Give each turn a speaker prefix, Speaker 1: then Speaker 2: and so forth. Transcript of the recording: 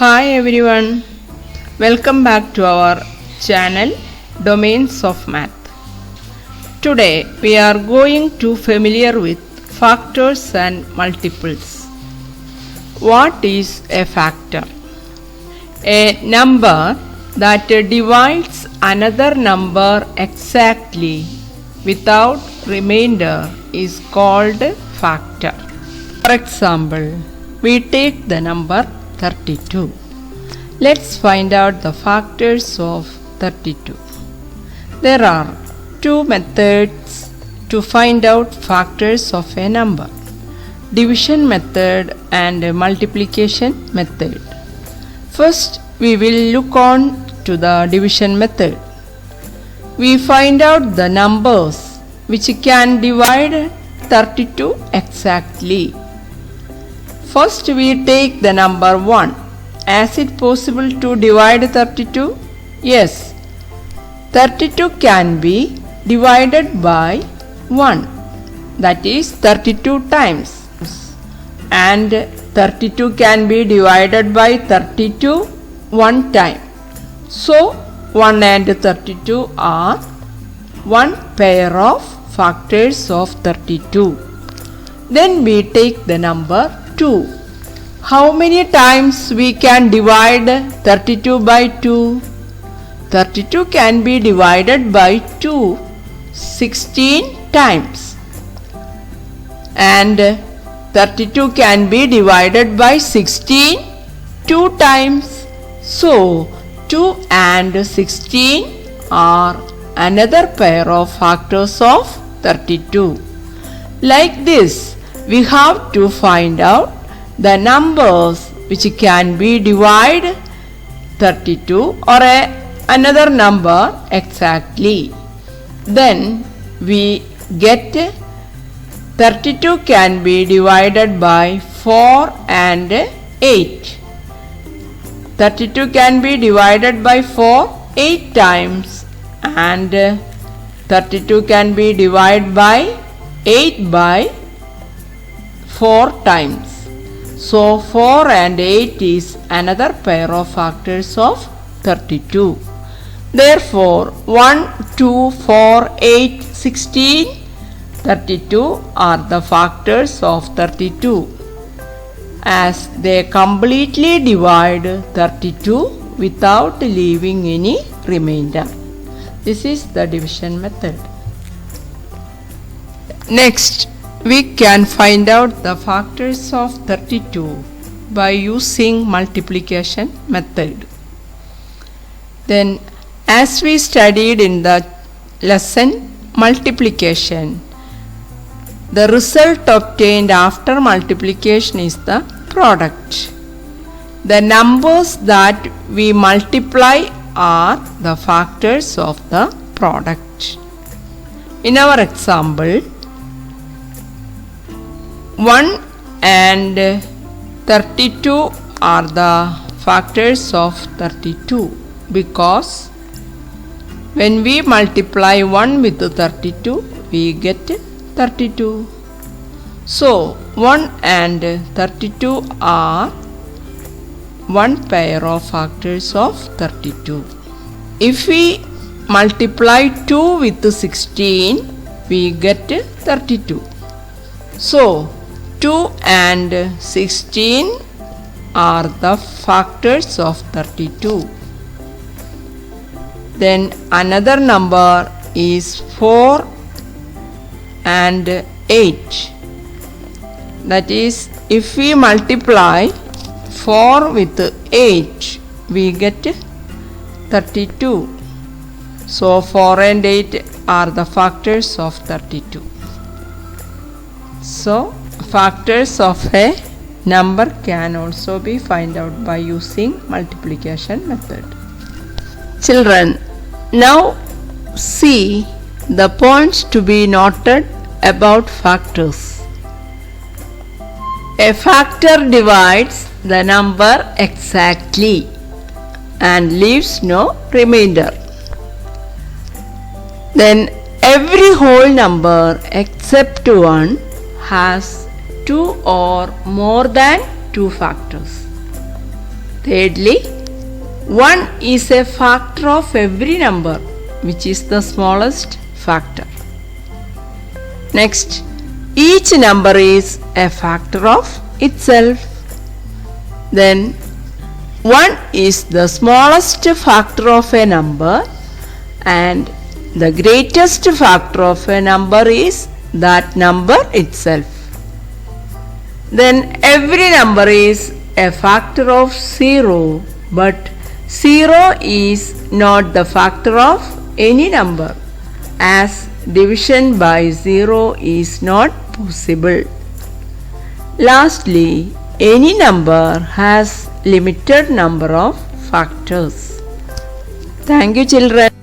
Speaker 1: Hi everyone, welcome back to our channel Domains of Math. Today we are going to familiar with factors and multiples. What is a factor? A number that divides another number exactly without remainder is called factor. For example, we take the number 32. Let's find out the factors of 32. There are two methods to find out factors of a number: division method and multiplication method. First, we will look on to the division method. We find out the numbers which can divide 32 exactly. First, we take the number 1. Is it possible to divide 32? Yes. 32 can be divided by 1. That is 32 times. And 32 can be divided by 32 one time. So, 1 and 32 are one pair of factors of 32. Then we take the number 2. How many times we can divide 32 by 2? 32 can be divided by 2 16 times. And 32 can be divided by 16 2 times. So, 2 and 16 are another pair of factors of 32. Like this, we have to find out the numbers which can be divided 32 or another number exactly. Then we get 32 can be divided by 4 and 8. 32 can be divided by 4 8 times, and 32 can be divided by 8 by 4 times. So 4 and 8 is another pair of factors of 32. Therefore 1, 2, 4, 8, 16, 32 are the factors of 32, as they completely divide 32 without leaving any remainder. This is the division method. Next, we can find out the factors of 32 by using multiplication method. Then, as we studied in the lesson multiplication, the result obtained after multiplication is the product. The numbers that we multiply are the factors of the product. In our example, 1 and 32 are the factors of 32, because when we multiply 1 with 32, we get 32. So 1 and 32 are one pair of factors of 32. If we multiply 2 with 16, we get 32. So 2 and 16 are the factors of 32. Then another number is 4 and 8. That is, if we multiply 4 with 8, we get 32. So 4 and 8 are the factors of 32. So, factors of a number can also be found out by using multiplication method. Children, now see the points to be noted about factors. A factor divides the number exactly and leaves no remainder. Then every whole number except one has two or more than two factors. Thirdly, 1 is a factor of every number, which is the smallest factor. Next, each number is a factor of itself. Then 1 is the smallest factor of a number and the greatest factor of a number is that number itself. Then every number is a factor of 0, but 0 is not the factor of any number, as division by 0 is not possible. Lastly, any number has limited number of factors. Thank you, children.